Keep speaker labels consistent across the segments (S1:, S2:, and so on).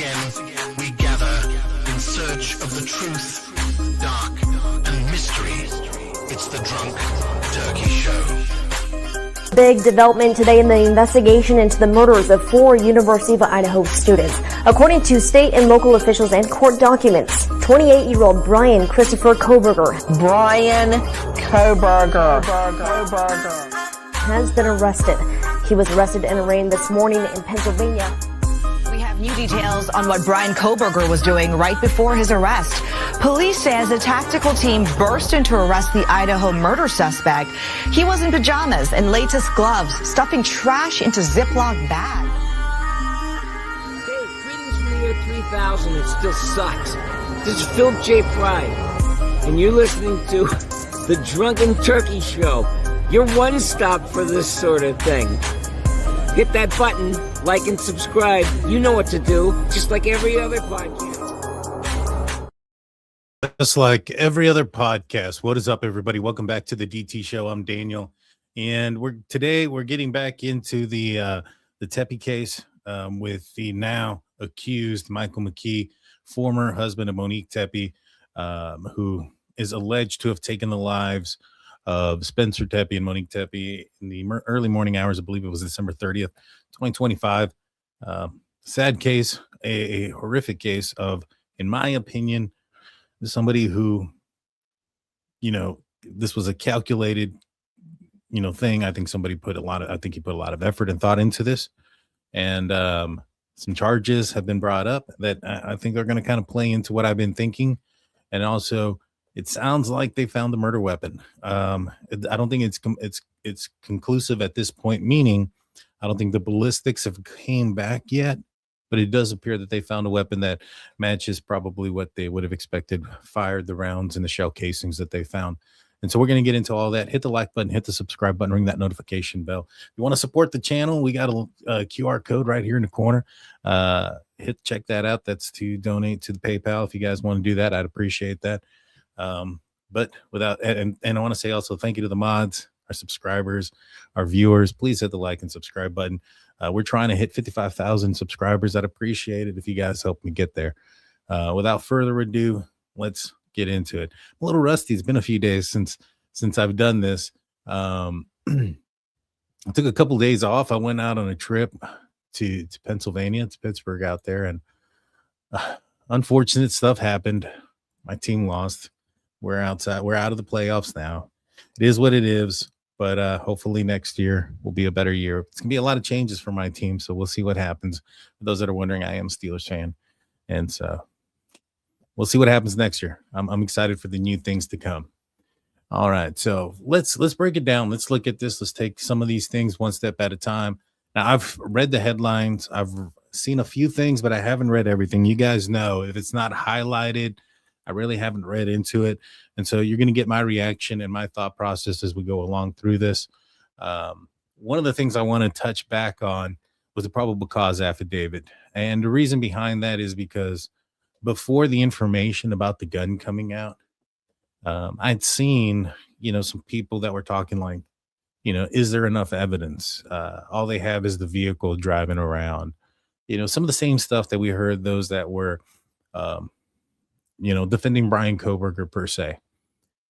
S1: again, we gather in search of the truth, dark, and mystery. It's the Drunk Turkey Show.
S2: Big development today in the investigation into the murders of 4 University of Idaho students. According to state and local officials and court documents, 28-year-old Brian Christopher Kohberger has been arrested. He was arrested and arraigned this morning in Pennsylvania.
S3: We have new details on what Brian Kohberger was doing right before his arrest. Police says a tactical team burst in to arrest the Idaho murder suspect. He was in pajamas and latex gloves, stuffing trash into Ziploc bags.
S4: Hey, greetings from the year 3000. It still sucks. This is Phil J. Fry, and you're listening to the Drunken Turkey Show. Your one stop for this sort of thing. Hit that button, like and subscribe. You know what to do, just like every other podcast.
S5: Just like every other podcast. What is up, everybody? Welcome back to the DT Show. I'm Daniel, and today we're getting back into the Tepe case with the now accused Michael Mckee, former husband of Monique Tepe, who is alleged to have taken the lives of Spencer Tepe and Monique Tepe in the early morning hours. I believe it was December 30th, 2025. Sad case, a horrific case of, in my opinion, somebody who, this was a calculated, thing. I think he put a lot of effort and thought into this. And some charges have been brought up that I think are going to kind of play into what I've been thinking. And also, it sounds like they found the murder weapon. I don't think it's conclusive at this point, meaning I don't think the ballistics have came back yet, but it does appear that they found a weapon that matches probably what they would have expected, fired the rounds and the shell casings that they found. And so we're going to get into all that. Hit the like button, hit the subscribe button, ring that notification bell. If you want to support the channel, we got a QR code right here in the corner. Check that out. That's to donate to the PayPal. If you guys want to do that, I'd appreciate that. But without, and I want to say also thank you to the mods, our subscribers, our viewers. Please hit the like and subscribe button. We're trying to hit 55,000 subscribers. I'd appreciate it if you guys help me get there. Without further ado, let's get into it. I'm a little rusty. It's been a few days since I've done this. I took a couple days off. I went out on a trip to Pennsylvania, to Pittsburgh out there, and unfortunate stuff happened. My team lost. We're outside. We're out of the playoffs now. It is what it is, but hopefully next year will be a better year. It's gonna be a lot of changes for my team, so we'll see what happens. For those that are wondering, I am a Steelers fan, and so we'll see what happens next year. I'm excited for the new things to come. All right, so let's break it down. Let's look at this. Let's take some of these things one step at a time. Now, I've read the headlines. I've seen a few things, but I haven't read everything. You guys know if it's not highlighted, I really haven't read into it. And so you're going to get my reaction and my thought process as we go along through this. One of the things I want to touch back on was the probable cause affidavit. And the reason behind that is because before the information about the gun coming out, I'd seen, some people that were talking like, is there enough evidence? All they have is the vehicle driving around, some of the same stuff that we heard those that were, defending Brian Kohberger per se.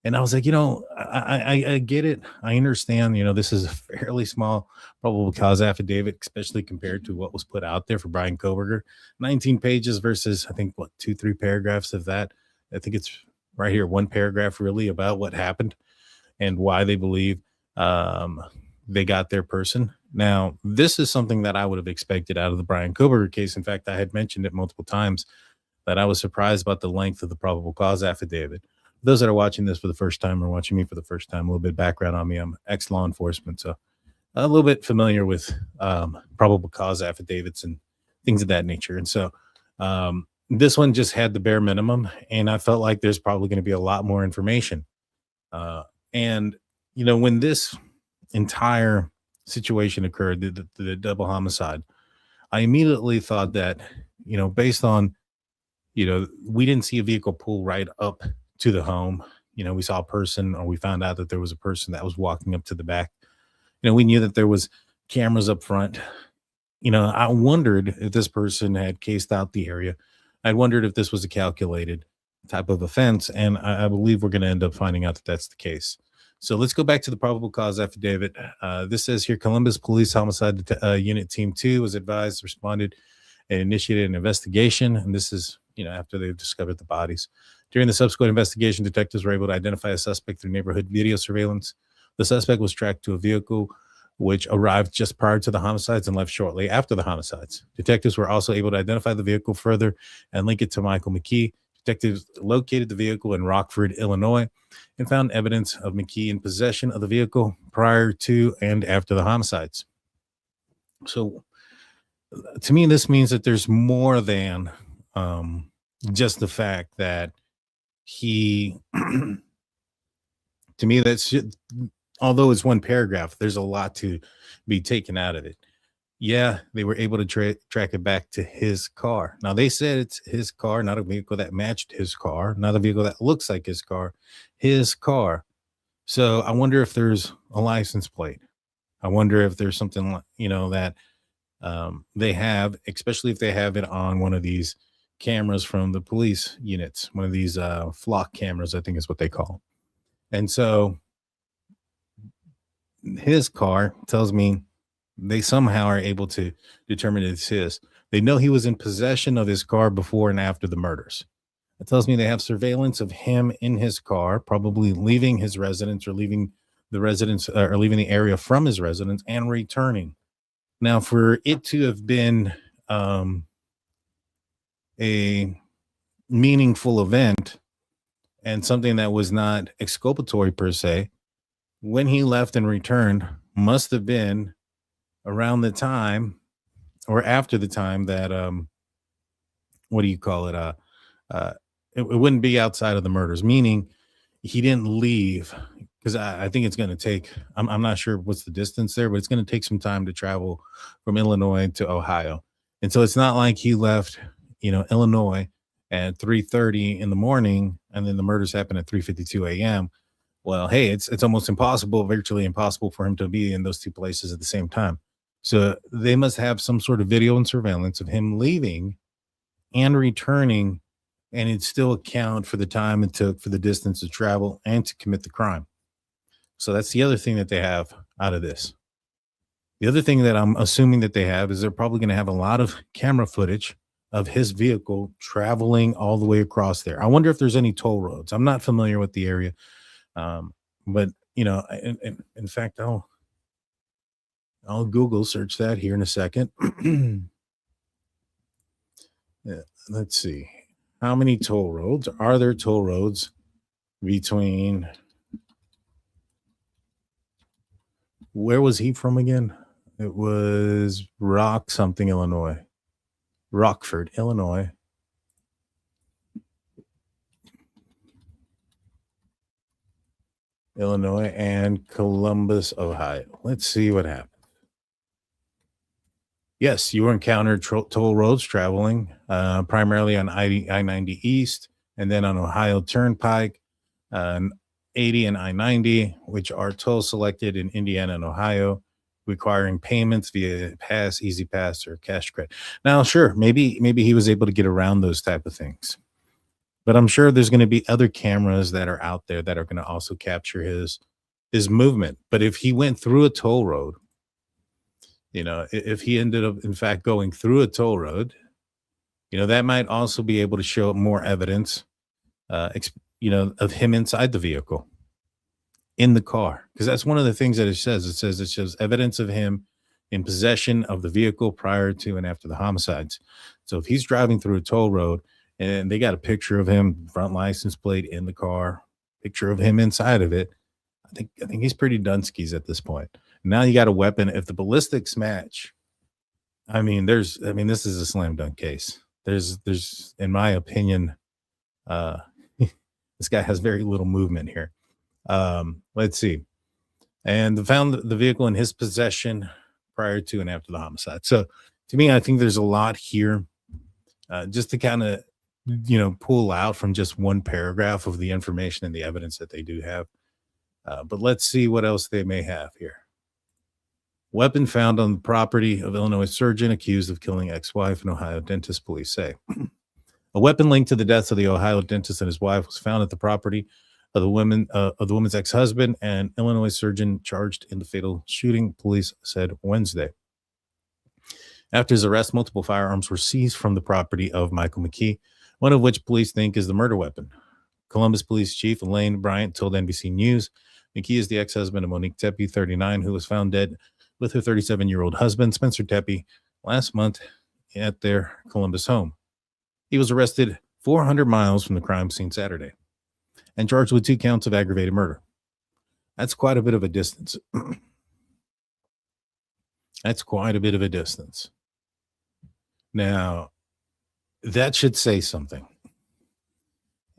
S5: And I was like, I get it. I understand, this is a fairly small probable cause affidavit, especially compared to what was put out there for Brian Kohberger. 19 pages versus, I think, 2-3 paragraphs of that. I think it's right here, one paragraph really about what happened and why they believe they got their person. Now, this is something that I would have expected out of the Brian Kohberger case. In fact, I had mentioned it multiple times that I was surprised about the length of the probable cause affidavit. Those that are watching this for the first time or watching me for the first time, a little bit of background on me. I'm ex-law enforcement, so a little bit familiar with probable cause affidavits and things of that nature. And so this one just had the bare minimum, and I felt like there's probably going to be a lot more information. And, when this entire situation occurred, the double homicide, I immediately thought that, based on, we didn't see a vehicle pull right up to the home. We saw a person, or we found out that there was a person that was walking up to the back. We knew that there was cameras up front. I wondered if this person had cased out the area. I wondered if this was a calculated type of offense, and I believe we're going to end up finding out that that's the case. So let's go back to the probable cause affidavit. This says here Columbus Police Homicide Unit Team 2 was advised, responded, and initiated an investigation. And this is, after they've discovered the bodies. During the subsequent investigation, detectives were able to identify a suspect through neighborhood video surveillance. The suspect was tracked to a vehicle which arrived just prior to the homicides and left shortly after the homicides. Detectives were also able to identify the vehicle further and link it to Michael Mckee. Detectives located the vehicle in Rockford, Illinois, and found evidence of Mckee in possession of the vehicle prior to and after the homicides. So, to me, this means that there's more than just the fact that he, to me, that's just, although it's one paragraph, there's a lot to be taken out of it. Yeah, they were able to track it back to his car. Now, they said it's his car, not a vehicle that matched his car, not a vehicle that looks like his car, his car. So I wonder if there's a license plate. I wonder if there's something, that they have, especially if they have it on one of these cameras from the police units, one of these flock cameras, I think is what they call. And so his car tells me they somehow are able to determine it's his. They know he was in possession of his car before and after the murders. It tells me they have surveillance of him in his car, probably leaving his residence or leaving the residence or leaving the area from his residence and returning. Now, for it to have been a meaningful event and something that was not exculpatory per se, when he left and returned must have been around the time or after the time that what do you call it? It wouldn't be outside of the murders, meaning he didn't leave, because I think it's going to take, I'm not sure what's the distance there, but it's going to take some time to travel from Illinois to Ohio. And so it's not like he left, Illinois at 3:30 in the morning and then the murders happen at 3:52 a.m. Well, hey, it's almost impossible, virtually impossible for him to be in those two places at the same time. So they must have some sort of video and surveillance of him leaving and returning, and it still account for the time it took for the distance to travel and to commit the crime. So that's the other thing that they have out of this. The other thing that I'm assuming that they have is they're probably going to have a lot of camera footage of his vehicle traveling all the way across there. I wonder if there's any toll roads. I'm not familiar with the area. But in fact, I'll Google search that here in a second. Yeah, let's see. How many toll roads are there? Toll roads between, where was he from again? It was Illinois. Rockford, Illinois. And Columbus, Ohio. Let's see what happens. Yes, you encountered toll roads traveling primarily on I-90 East and then on Ohio Turnpike, 80 and I-90, which are toll selected in Indiana and Ohio, requiring payments via pass, easy pass, or cash credit. Now, sure, maybe he was able to get around those type of things. But I'm sure there's going to be other cameras that are out there that are going to also capture his movement. But if he went through a toll road, if he ended up, in fact, going through a toll road, that might also be able to show more evidence, of him inside the vehicle, in the car. Because that's one of the things that it says. It shows evidence of him in possession of the vehicle prior to and after the homicides. So if he's driving through a toll road, and they got a picture of him, front license plate in the car, picture of him inside of it, I think he's pretty Dunskies at this point. Now you got a weapon. If the ballistics match, this is a slam dunk case. There's, in my opinion, this guy has very little movement here. Let's see. And they found the vehicle in his possession prior to and after the homicide. So to me, I think there's a lot here, just to kind of, pull out from just one paragraph of the information and the evidence that they do have. But let's see what else they may have here. Weapon found on the property of Illinois surgeon accused of killing ex-wife and Ohio dentist, police say. A weapon linked to the deaths of the Ohio dentist and his wife was found at the property of the woman's ex-husband and Illinois surgeon charged in the fatal shooting, police said Wednesday. After his arrest, multiple firearms were seized from the property of Michael Mckee, one of which police think is the murder weapon. Columbus Police Chief Elaine Bryant told NBC News Mckee is the ex-husband of Monique Tepe, 39, who was found dead with her 37-year-old husband, Spencer Tepe, last month at their Columbus home. He was arrested 400 miles from the crime scene Saturday and charged with 2 counts of aggravated murder. That's quite a bit of a distance. That's quite a bit of a distance. Now, that should say something.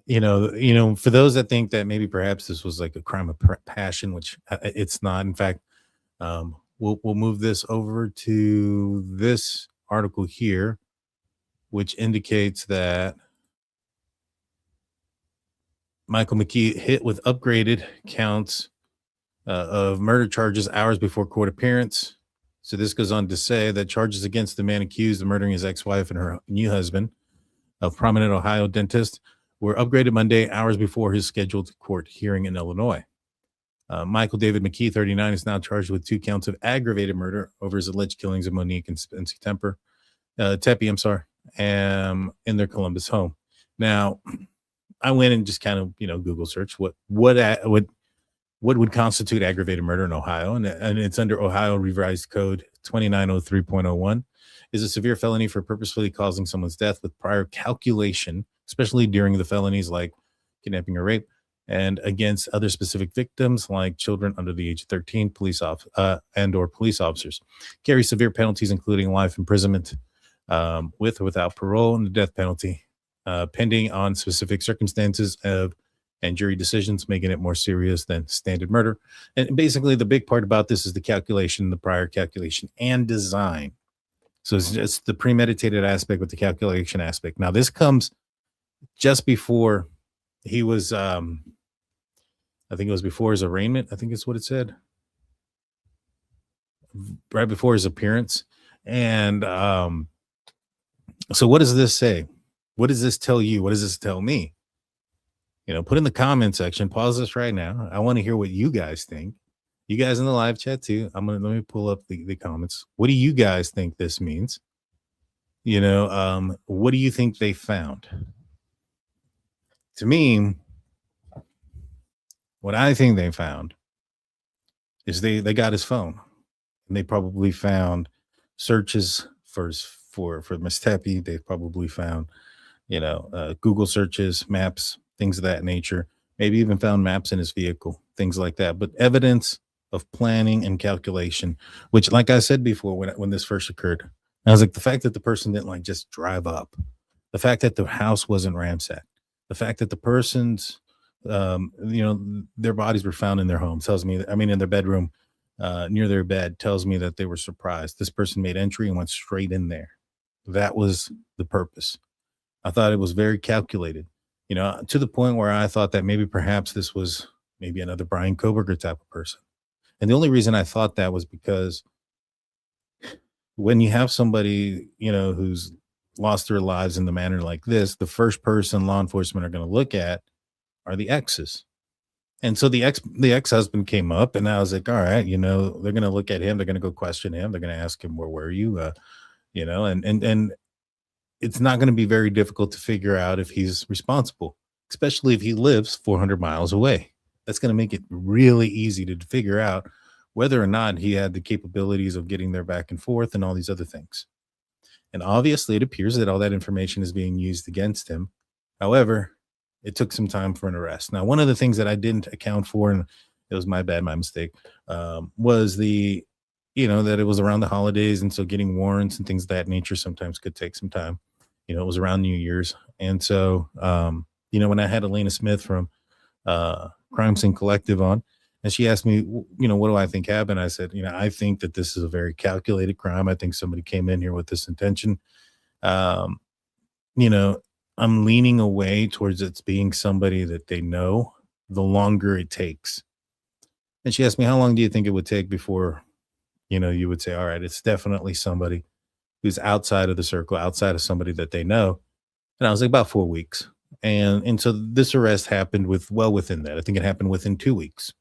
S5: You know, for those that think that maybe perhaps this was like a crime of passion, which it's not. In fact, we'll move this over to this article here, which indicates that Michael Mckee hit with upgraded counts of murder charges hours before court appearance. So this goes on to say that charges against the man accused of murdering his ex-wife and her new husband, a prominent Ohio dentist, were upgraded Monday, hours before his scheduled court hearing in Illinois. Michael David Mckee, 39, is now charged with 2 counts of aggravated murder over his alleged killings of Monique and Spencer Tepe, in their Columbus home. Now, I went and just kind of, Google search what would constitute aggravated murder in Ohio, and it's under Ohio Revised Code 2903.01, is a severe felony for purposefully causing someone's death with prior calculation, especially during the felonies like kidnapping or rape, and against other specific victims like children under the age of 13, or police officers. Carry severe penalties, including life imprisonment with or without parole, and the death penalty, pending on specific circumstances and jury decisions, making it more serious than standard murder. And basically, the big part about this is the calculation, the prior calculation, and design. So it's just the premeditated aspect with the calculation aspect. Now, this comes just before he was, I think it was before his arraignment. I think it's what it said. Right before his appearance. And so what does this say? What does this tell you? What does this tell me? Put in the comment section, pause this right now. I want to hear what you guys think. You guys in the live chat too. Let me pull up the comments. What do you guys think this means? What do you think they found? To me, what I think they found is they got his phone, and they probably found searches for Miss Tepe. They probably found, Google searches, maps, things of that nature, maybe even found maps in his vehicle, things like that. But evidence of planning and calculation, which, like I said before, when this first occurred, I was like, the fact that the person didn't just drive up, the fact that the house wasn't ransacked, the fact that the person's, their bodies were found in their home tells me that, in their bedroom, near their bed, tells me that they were surprised. This person made entry and went straight in there. That was the purpose. I thought it was very calculated. To the point where I thought that maybe perhaps this was maybe another Bryan Kohberger type of person. And the only reason I thought that was because when you have somebody, who's lost their lives in the manner like this, the first person law enforcement are going to look at are the exes. And so the ex-husband came up, and I was like, all right, they're going to look at him. They're going to go question him. They're going to ask him, where were you? And it's not going to be very difficult to figure out if he's responsible, especially if he lives 400 miles away. That's going to make it really easy to figure out whether or not he had the capabilities of getting there back and forth and all these other things. And obviously, it appears that all that information is being used against him. However, it took some time for an arrest. Now, one of the things that I didn't account for, and it was my mistake, was that it was around the holidays. And so getting warrants and things of that nature sometimes could take some time. It was around New Year's. And so, when I had Elena Smith from Crime Scene Collective on, and she asked me, what do I think happened? I said, I think that this is a very calculated crime. I think somebody came in here with this intention. I'm leaning away towards it being somebody that they know the longer it takes. And she asked me, how long do you think it would take before you would say, all right, it's definitely somebody who's outside of the circle, outside of somebody that they know. And I was like, about 4 weeks. And so this arrest happened within that. I think it happened within 2 weeks.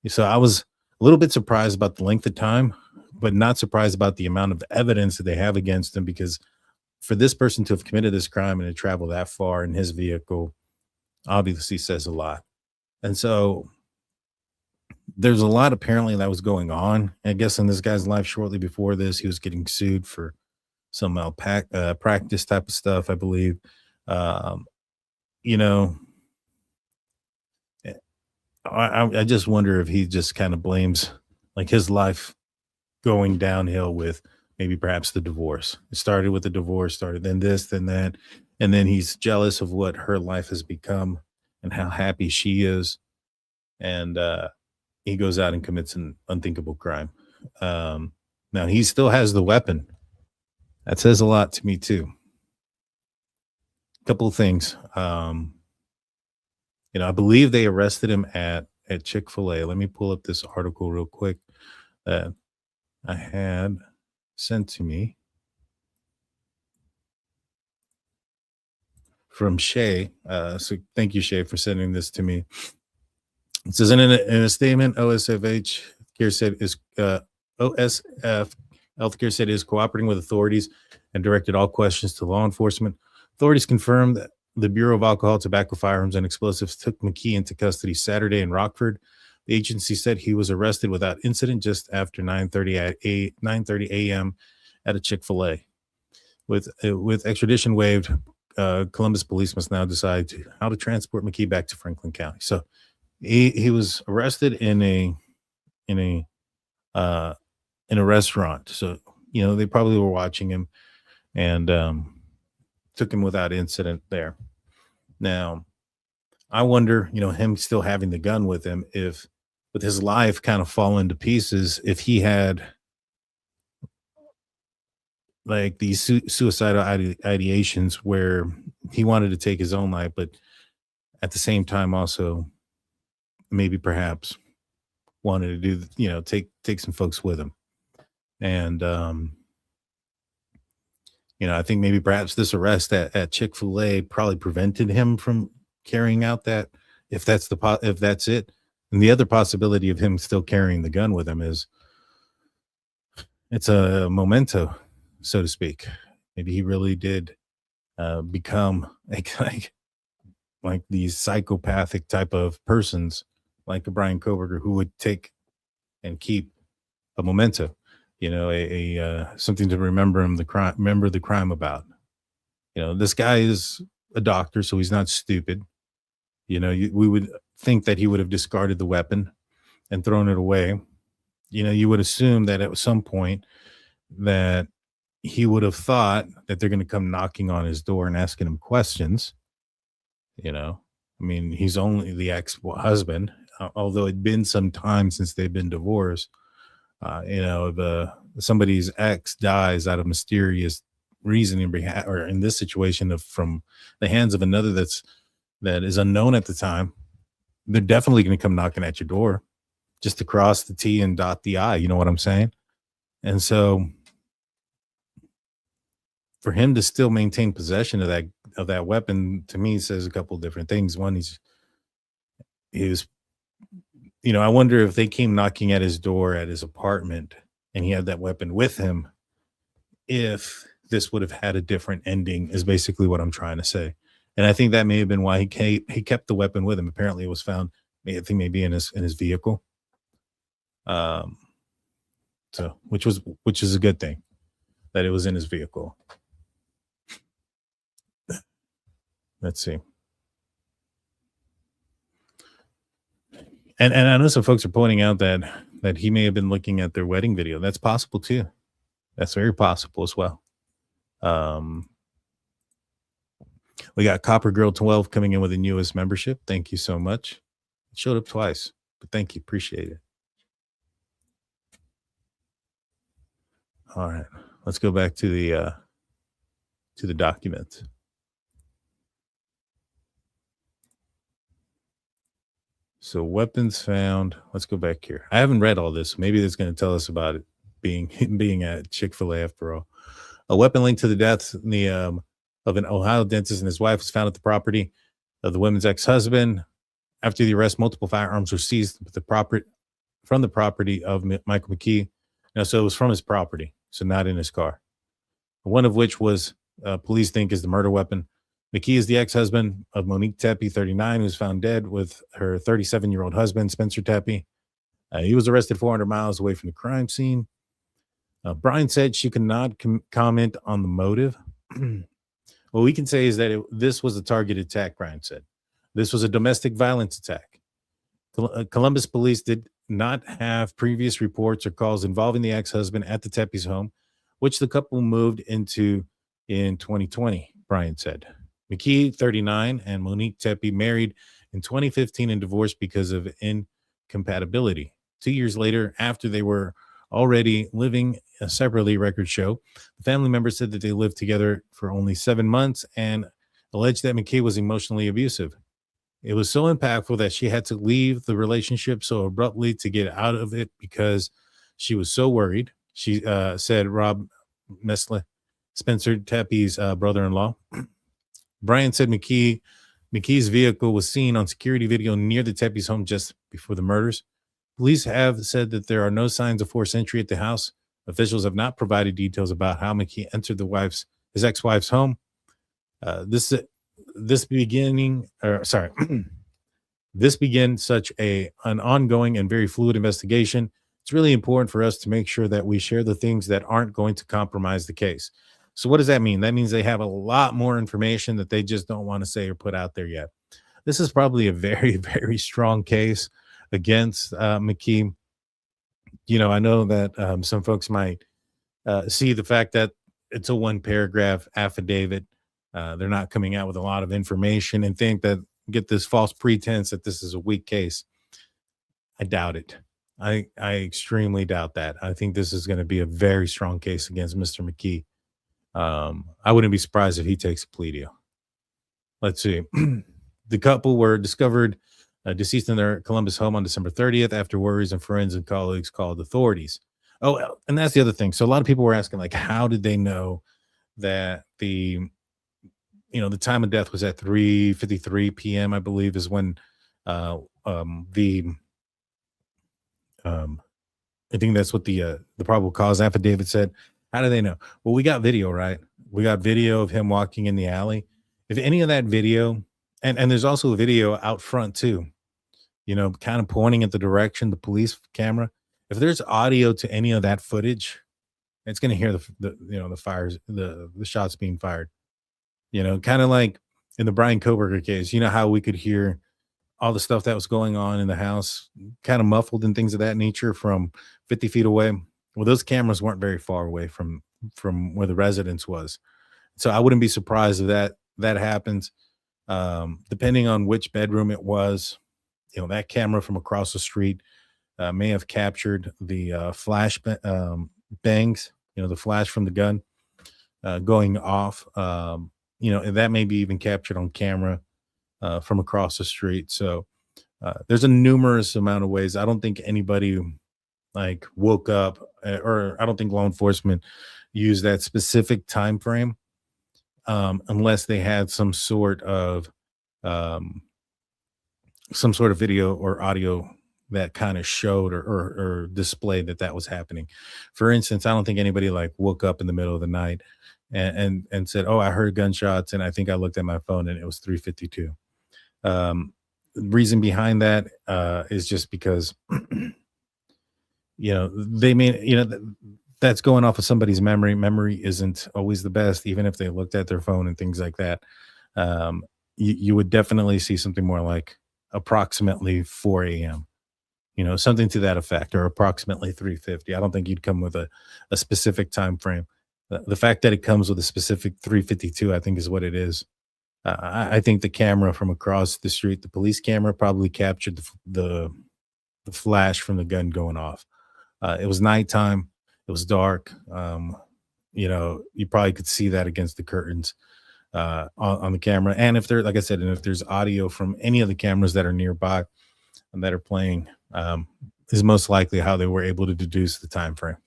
S5: So I was a little bit surprised about the length of time, but not surprised about the amount of evidence that they have against him, because for this person to have committed this crime and to travel that far in his vehicle obviously says a lot. And so there's a lot apparently that was going on, I guess, in this guy's life. Shortly before this, he was getting sued for some practice type of stuff, I believe. Um, you know, eh, I just wonder if he just kind of blames like his life going downhill with maybe perhaps the divorce. It started with the divorce, started then this, then that, and then he's jealous of what her life has become and how happy she is, and he goes out and commits an unthinkable crime. Now he still has the weapon. That says a lot to me too. A couple of things. I believe they arrested him at Chick-fil-A. Let me pull up this article real quick that I had sent to me from Shay. So thank you, Shay, for sending this to me. It says in a statement, OSF Healthcare said is cooperating with authorities and directed all questions to law enforcement. Authorities confirmed that the Bureau of Alcohol, Tobacco, Firearms, and Explosives took Mckee into custody Saturday in Rockford. The agency said he was arrested without incident just after 9:30 a.m. at a Chick-fil-A. With extradition waived, Columbus police must now decide how to transport Mckee back to Franklin County. So he was arrested in a restaurant. So they probably were watching him and took him without incident there. Now, I wonder, him still having the gun with him, if with his life kind of falling to pieces, if he had like these suicidal ideations where he wanted to take his own life, but at the same time also maybe perhaps wanted to do, take some folks with him. And, I think maybe perhaps this arrest at Chick-fil-A probably prevented him from carrying out that, if that's it. And the other possibility of him still carrying the gun with him is it's a memento, so to speak. Maybe he really did become like these psychopathic type of persons, like a Brian Koberger, who would take and keep a memento, something to remember the crime about. This guy is a doctor, so he's not stupid. We would think that he would have discarded the weapon and thrown it away. You would assume that at some point that he would have thought that they're going to come knocking on his door and asking him questions. He's only the ex-husband, although it'd been some time since they've been divorced. Somebody's ex dies out of mysterious reasoning, or in this situation from the hands of another that is unknown at the time. They're definitely going to come knocking at your door just to cross the T and dot the I. You know what I'm saying? And so for him to still maintain possession of that weapon, to me, says a couple of different things. One, he was, I wonder if they came knocking at his door at his apartment and he had that weapon with him, if this would have had a different ending, is basically what I'm trying to say. And I think that may have been why he kept the weapon with him. Apparently it was found, I think maybe in his vehicle. So which is a good thing that it was in his vehicle. Let's see. And I know some folks are pointing out that he may have been looking at their wedding video. That's possible too. That's very possible as well. We got Copper Girl 12 coming in with a newest membership. Thank you so much. It showed up twice, but thank you. Appreciate it. All right, let's go back to the document. So weapons found. Let's go back here. I haven't read all this. Maybe it's going to tell us about it being a Chick-fil-A after all. A weapon linked to the deaths in the of an Ohio dentist and his wife was found at the property of the woman's ex-husband. After the arrest, multiple firearms were seized from the property of Michael Mckee. So it was from his property, so not in his car. One of which was police think is the murder weapon. Mckee is the ex-husband of Monique Tepe, 39, who was found dead with her 37-year-old husband, Spencer Tepe. He was arrested 400 miles away from the crime scene. Brian said she could not comment on the motive. What we can say is that this was a targeted attack, Brian said. This was a domestic violence attack. Columbus police did not have previous reports or calls involving the ex-husband at the Tepe's home, which the couple moved into in 2020, Brian said. Mckee, 39, and Monique Tepe married in 2015 and divorced because of incompatibility. 2 years later, after they were already living separately, records show, the family members said that they lived together for only 7 months and alleged that Mckee was emotionally abusive. It was so impactful that she had to leave the relationship so abruptly to get out of it because she was so worried. She said Rob Mesle, Spencer Tepe's brother-in-law. Brian said McKee's vehicle was seen on security video near the Tepe's home just before the murders. Police have said that there are no signs of forced entry at the house. Officials have not provided details about how Mckee entered his ex-wife's home. This begins such an ongoing and very fluid investigation. It's really important for us to make sure that we share the things that aren't going to compromise the case. So what does that mean? That means they have a lot more information that they just don't want to say or put out there yet. This is probably a very, very strong case against Mckee. I know that some folks might see the fact that it's a one paragraph affidavit. They're not coming out with a lot of information and get this false pretense that this is a weak case. I doubt it. I extremely doubt that. I think this is going to be a very strong case against Mr. Mckee. I wouldn't be surprised if he takes a plea deal. Let's see. The couple were discovered deceased in their Columbus home on December 30th after worries and friends and colleagues called authorities. Oh, and that's the other thing. So a lot of people were asking, like, how did they know that the time of death was at 3:53 p.m., I believe, is when I think that's what the probable cause affidavit said. How do they know? Well, we got video, right? We got video of him walking in the alley. If any of that video, and there's also a video out front too, kind of pointing at the direction, the police camera. If there's audio to any of that footage, it's going to hear the fires, the shots being fired. Kind of like in the Brian Koberger case, how we could hear all the stuff that was going on in the house, kind of muffled and things of that nature from 50 feet away. Well, those cameras weren't very far away from where the residence was. So I wouldn't be surprised if that happens. Depending on which bedroom it was, that camera from across the street may have captured the flash bangs, the flash from the gun going off. That may be even captured on camera from across the street. So there's a numerous amount of ways. I don't think anybody woke up, or I don't think law enforcement used that specific time frame unless they had some sort of video or audio that kind of showed or displayed that was happening. For instance, I don't think anybody woke up in the middle of the night and said, "Oh, I heard gunshots and I think I looked at my phone and it was 3:52." The reason behind that is just because they may, that's going off of somebody's memory. Memory isn't always the best, even if they looked at their phone and things like that. You would definitely see something more like approximately 4 a.m., something to that effect, or approximately 3:50. I don't think you'd come with a specific time frame. The fact that it comes with a specific 3:52, I think, is what it is. I think the camera from across the street, the police camera, probably captured the flash from the gun going off. It was nighttime. It was dark. You probably could see that against the curtains on the camera. And if there, like I said, and if there's audio from any of the cameras that are nearby and that are playing, is most likely how they were able to deduce the time frame.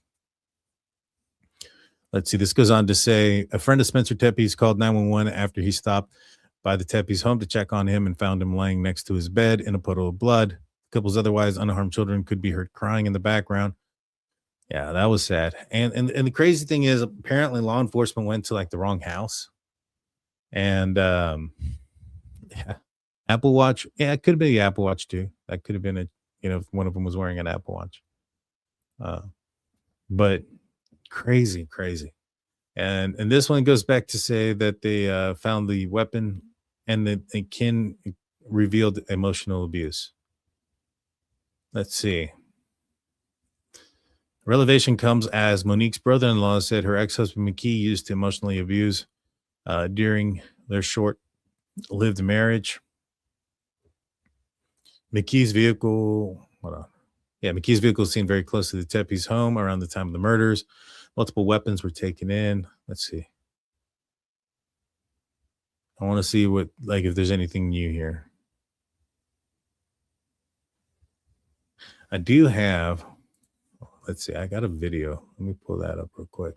S5: Let's see. This goes on to say a friend of Spencer Tepe's called 911 after he stopped by the Tepe's home to check on him and found him lying next to his bed in a puddle of blood. The couple's otherwise unharmed children could be heard crying in the background. Yeah, that was sad. And the crazy thing is, apparently law enforcement went to like the wrong house. And yeah, Apple Watch. Yeah, it could have been the Apple Watch too. That could have been if one of them was wearing an Apple Watch. But crazy. And this one goes back to say that they found the weapon and that the kin revealed emotional abuse. Let's see. Revelation comes as Monique's brother-in-law said her ex-husband Mckee used to emotionally abuse during their short-lived marriage. Mckee's vehicle was seen very close to the Tepe's home around the time of the murders. Multiple weapons were taken in. Let's see. I want to see if there's anything new here. I do have, let's see, I got a video. Let me pull that up real quick.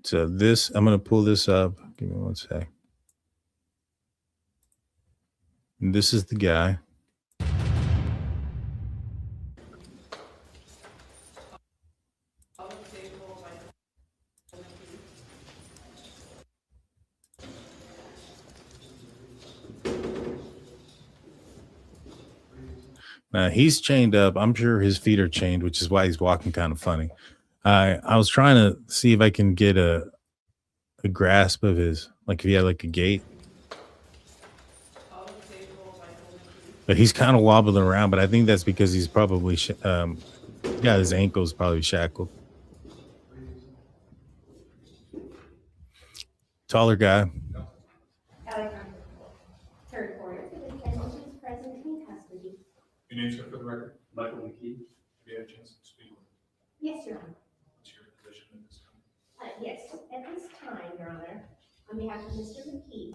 S5: So I'm going to pull this up. Give me one sec. And this is the guy. Now he's chained up. I'm sure his feet are chained, which is why he's walking kind of funny. I was trying to see if I can get a grasp of his, like if he had like a gait. But he's kind of wobbling around, but I think that's because he's probably his ankles probably shackled. Taller guy.
S6: Third quarter, the defendant is present in custody.
S7: Your name, sir, for the record? Michael Mckee. Have you had a chance to speak with him?
S6: Yes, Your Honor.
S7: What's your position in this?
S6: Yes, at this time, Your Honor, on behalf of Mr. Mckee,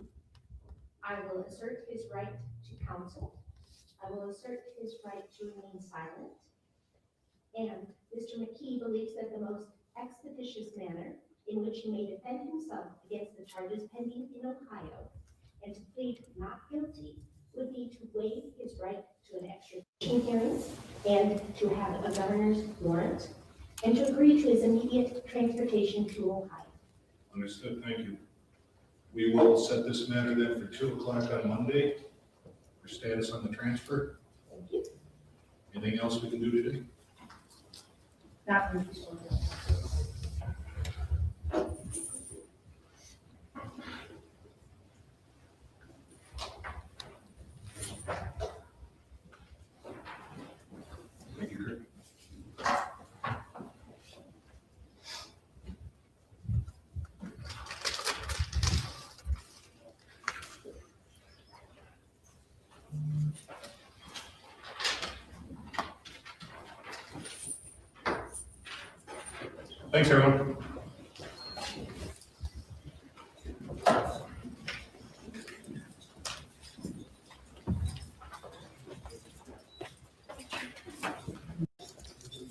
S6: I will assert his right to counsel. I will assert his right to remain silent. And Mr. Mckee believes that the most expeditious manner in which he may defend himself against the charges pending in Ohio and to plead not guilty would be to waive his right to an extradition hearing and to have a governor's warrant and to agree to his immediate transportation to Ohio.
S7: Understood, thank you. We will set this matter then for 2 o'clock on Monday for status on the transfer.
S6: Thank you.
S7: Anything else we can do today?
S6: Not from this one.
S7: Thank you, Kirk. Thanks, everyone.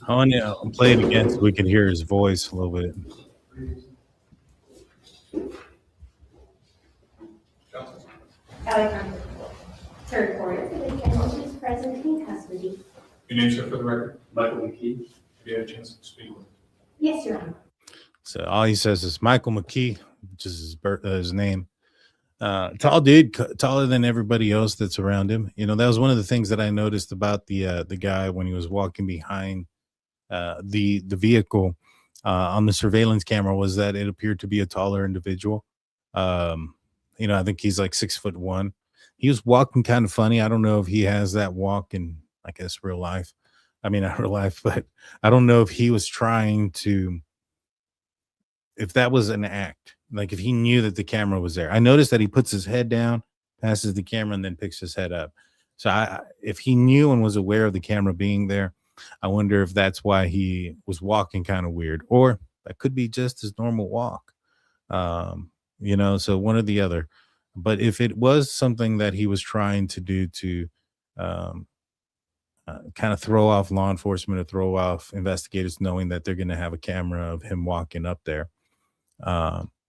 S5: I want to play it again so we can hear his voice a little bit.
S6: Alexander. Third quarter, the defendant is present in custody.
S7: Your name, sir, for the record? Michael Mckee. Have you had a chance to speak with him?
S6: Yes, Your Honor.
S5: So all he says is Michael Mckee, which is his name. Tall dude, taller than everybody else that's around him. You know, that was one of the things that I noticed about the guy when he was walking behind the vehicle on the surveillance camera was that it appeared to be a taller individual. You know, I think he's like 6'1". He was walking kind of funny. I don't know if he has that walk in, I guess, real life. I mean, not real life, but I don't know if he was trying to, if that was an act, like if he knew that the camera was there. I noticed that he puts his head down, passes the camera, and then picks his head up. So if he knew and was aware of the camera being there, I wonder if that's why he was walking kind of weird, or that could be just his normal walk. You know, so one or the other. But if it was something that he was trying to do to kind of throw off law enforcement or throw off investigators, knowing that they're going to have a camera of him walking up there.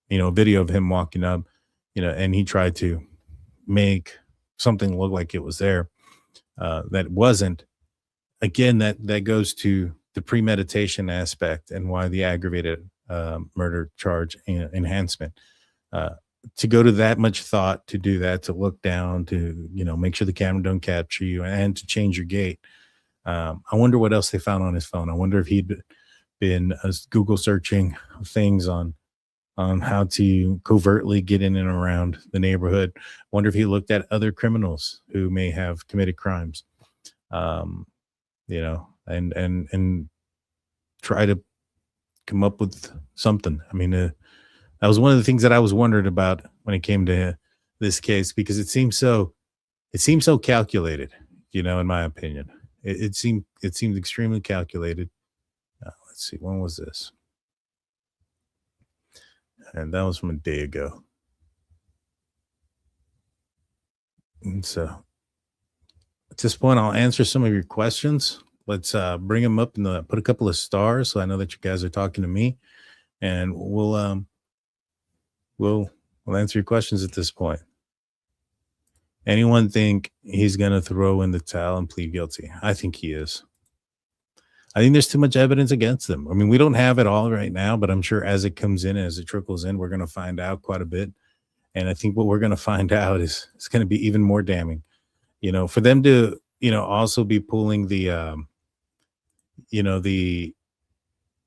S5: Video of him walking up, and he tried to make something look like it was there that wasn't. Again, that goes to the premeditation aspect and why the aggravated murder charge enhancement. To go to that much thought to do that, to look down, to make sure the camera don't capture you, and to change your gait. I wonder what else they found on his phone. I wonder if he'd been Google searching things on how to covertly get in and around the neighborhood. I wonder if he looked at other criminals who may have committed crimes, and try to come up with something. I mean, that was one of the things that I was wondering about when it came to this case, because it seems so calculated, in my opinion. It seemed extremely calculated. Let's see, when was this? And that was from a day ago. And so at this point, I'll answer some of your questions. Let's bring them up and put a couple of stars so I know that you guys are talking to me, and we'll answer your questions at this point. Anyone think he's going to throw in the towel and plead guilty? I think he is. I think there's too much evidence against them. I mean, we don't have it all right now, but I'm sure as it comes in, as it trickles in, we're going to find out quite a bit. And I think what we're going to find out is it's going to be even more damning. For them to, also be pulling the,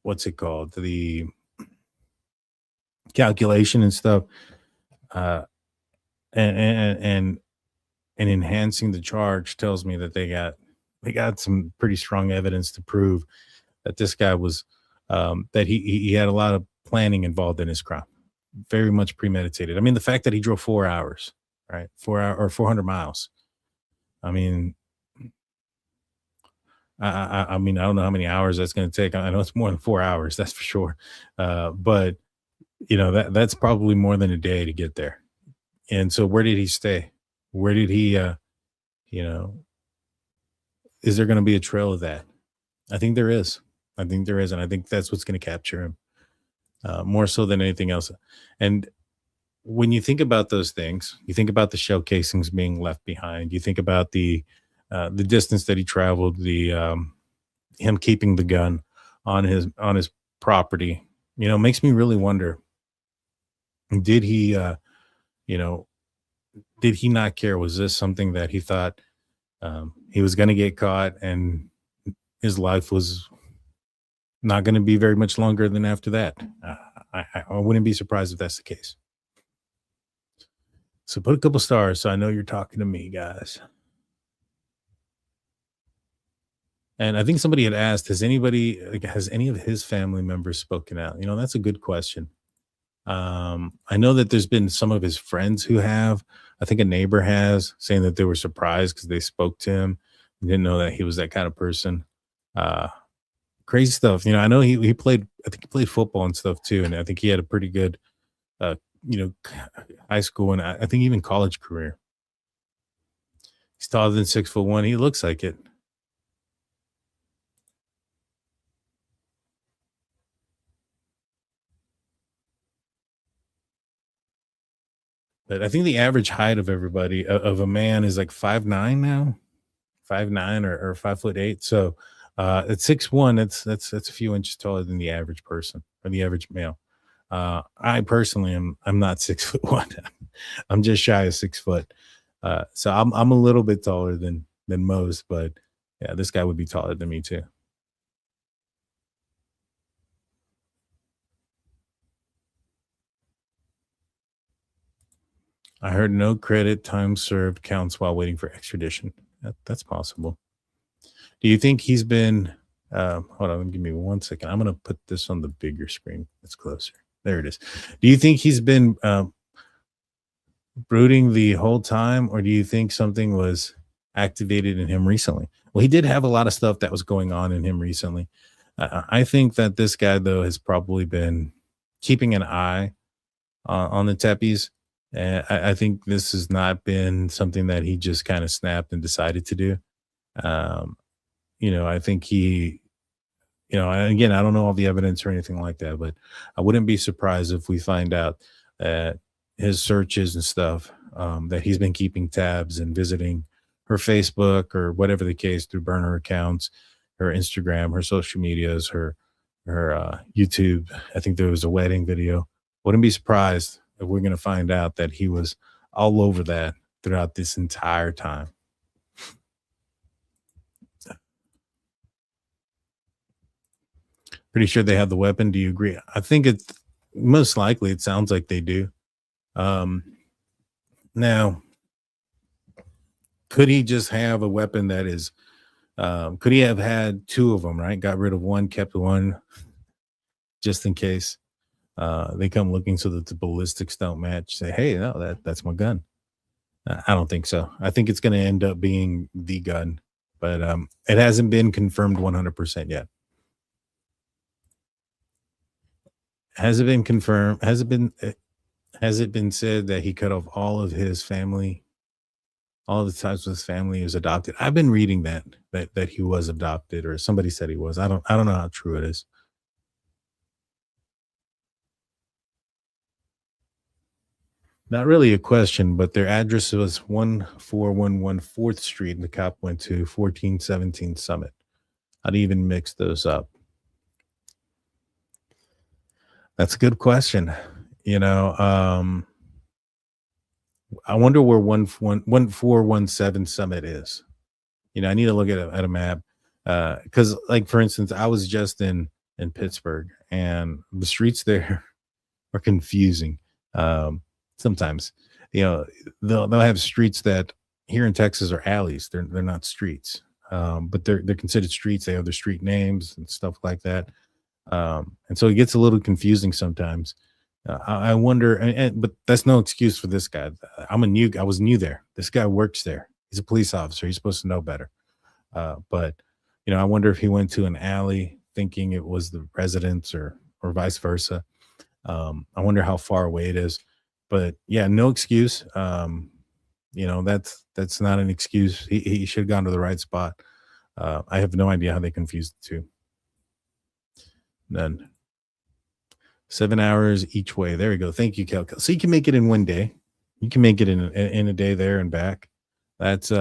S5: what's it called? The calculation and stuff, and enhancing the charge tells me that they got some pretty strong evidence to prove that this guy was, that he had a lot of planning involved in his crime, very much premeditated. I mean, the fact that he drove 4 hours, right? 400 miles. I mean, I mean, I don't know how many hours that's going to take. I know it's more than 4 hours, that's for sure. But that's probably more than a day to get there. And so where did he stay? Where did he, is there going to be a trail of that? I think there is. And I think that's what's going to capture him more so than anything else. And when you think about those things, you think about the shell casings being left behind. You think about the distance that he traveled, him keeping the gun on his property. Makes me really wonder, did he not care? Was this something that he thought he was going to get caught and his life was not going to be very much longer than after that? I wouldn't be surprised if that's the case. So put a couple stars so I know you're talking to me, guys. And I think somebody had asked, has any of his family members spoken out? That's a good question. I know that there's been some of his friends who have. I think a neighbor has, saying that they were surprised because they spoke to him, didn't know that he was that kind of person. Crazy stuff. I know he played. I think he played football and stuff too, and I think he had a pretty good, high school and I think even college career. He's taller than 6'1". He looks like it. But I think the average height of everybody of a man is like 5'9" now, 5'9" or 5'8". So at 6'1", that's a few inches taller than the average person or the average male. I personally I'm not 6'1". I'm just shy of 6 foot. So I'm a little bit taller than most, but yeah, this guy would be taller than me too. I heard no credit time served counts while waiting for extradition. That's possible. Do you think he's been, hold on, give me 1 second. I'm going to put this on the bigger screen. It's closer. There it is. Do you think he's been brooding the whole time, or do you think something was activated in him recently? Well, he did have a lot of stuff that was going on in him recently. I think that this guy, though, has probably been keeping an eye on the Tepes. And I think this has not been something that he just kind of snapped and decided to do. Um, I think and again, I don't know all the evidence or anything like that, but I wouldn't be surprised if we find out that his searches and stuff, that he's been keeping tabs and visiting her Facebook or whatever the case through burner accounts, her Instagram, her social medias, her YouTube. I think there was a wedding video. Wouldn't be surprised if we're going to find out that he was all over that throughout this entire time. Pretty sure they have the weapon. Do you agree? I think it's most likely. It sounds like they do. Um, Now, could he just have a weapon that is? Could he have had two of them? Right, got rid of one, kept one, just in case they come looking, so that the ballistics don't match. Say, hey, no, that's my gun. I don't think so. I think it's going to end up being the gun, but it hasn't been confirmed 100% yet. Has it been confirmed? Has it been said that he cut off all of his family, all of the ties with his family is adopted? I've been reading that he was adopted, or somebody said he was. I don't know how true it is. Not really a question, but their address was 1411 4th Street, and the cop went to 1417 Summit. How do you even mix those up? That's a good question. I wonder where 1417 Summit is. I need to look at a map, because, like, for instance, I was just in Pittsburgh, and the streets there are confusing. Sometimes, they'll have streets that here in Texas are alleys. They're not streets, but they're considered streets. They have their street names and stuff like that, and so it gets a little confusing sometimes. I wonder, but that's no excuse for this guy. I was new there. This guy works there. He's a police officer. He's supposed to know better. But I wonder if he went to an alley thinking it was the residence, or vice versa. I wonder how far away it is. But yeah, no excuse. That's not an excuse. He should have gone to the right spot. I have no idea how they confused the two. None. 7 hours each way. There we go. Thank you, Kel. So you can make it in one day. You can make it in a day there and back. That's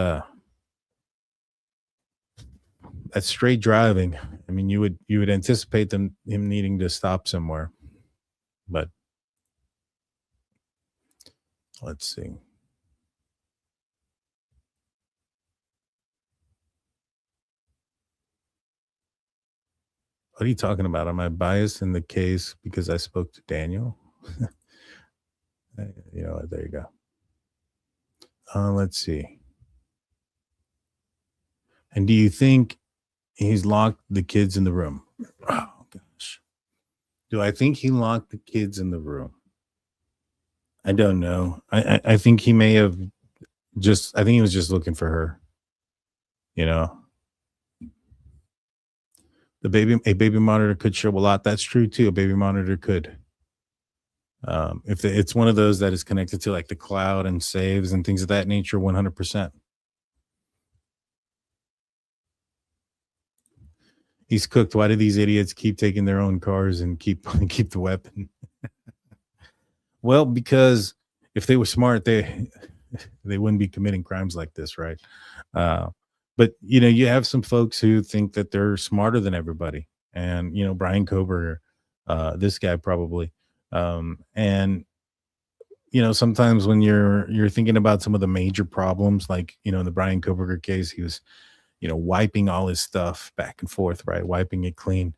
S5: straight driving. I mean, you would anticipate him needing to stop somewhere, but let's see. What are you talking about? Am I biased in the case because I spoke to Daniel? There you go. Let's see. And do you think he's locked the kids in the room? Oh, gosh. Do I think he locked the kids in the room? I don't know. I think he may have I think he was just looking for her. A baby monitor could show a lot. That's true too. A baby monitor could. If it's one of those that is connected to, like, the cloud and saves and things of that nature, 100%. He's cooked. Why do these idiots keep taking their own cars and keep the weapon? Well, because if they were smart, they wouldn't be committing crimes like this, right? But you have some folks who think that they're smarter than everybody, and Brian Koberger, this guy probably, and sometimes when you're thinking about some of the major problems, like in the Brian Koberger case, he was wiping all his stuff back and forth, right, wiping it clean,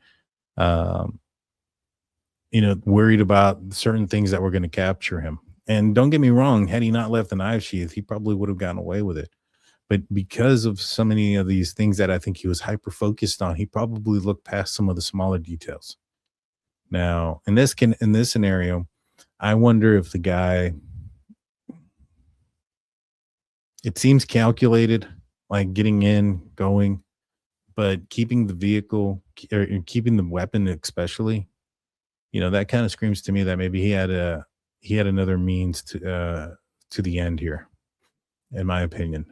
S5: worried about certain things that were going to capture him. And don't get me wrong, had he not left the knife sheath, he probably would have gotten away with it. But because of so many of these things that I think he was hyper focused on, he probably looked past some of the smaller details. Now, in this scenario, I wonder if the guy, it seems calculated, like getting in, going, but keeping the vehicle, or keeping the weapon especially, that kind of screams to me that maybe he had he had another means to the end here, in my opinion.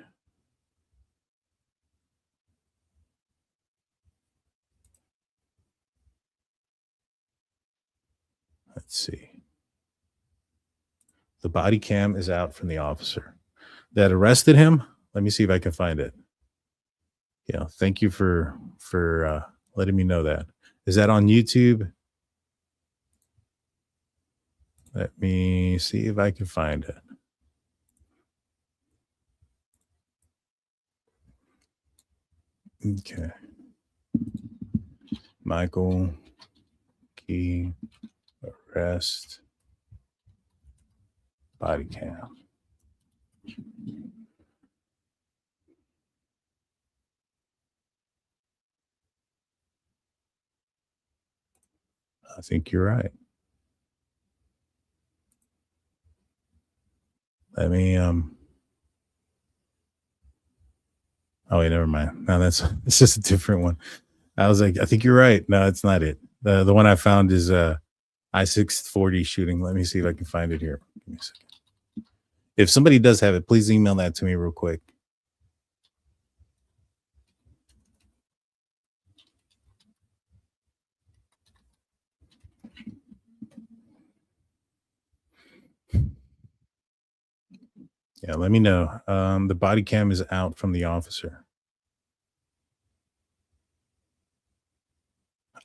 S5: Let's see. The body cam is out from the officer that arrested him. Let me see if I can find it. Yeah, thank you for letting me know that. Is that on YouTube? Let me see if I can find it. Okay. Michael Key arrest body cam. I think you're right. Let me oh wait, never mind. No, it's just a different one. I was like, I think you're right. No, it's not it. The one I found is I-640 shooting. Let me see if I can find it here. Give me a second. If somebody does have it, please email that to me real quick. Yeah, let me know. The body cam is out from the officer.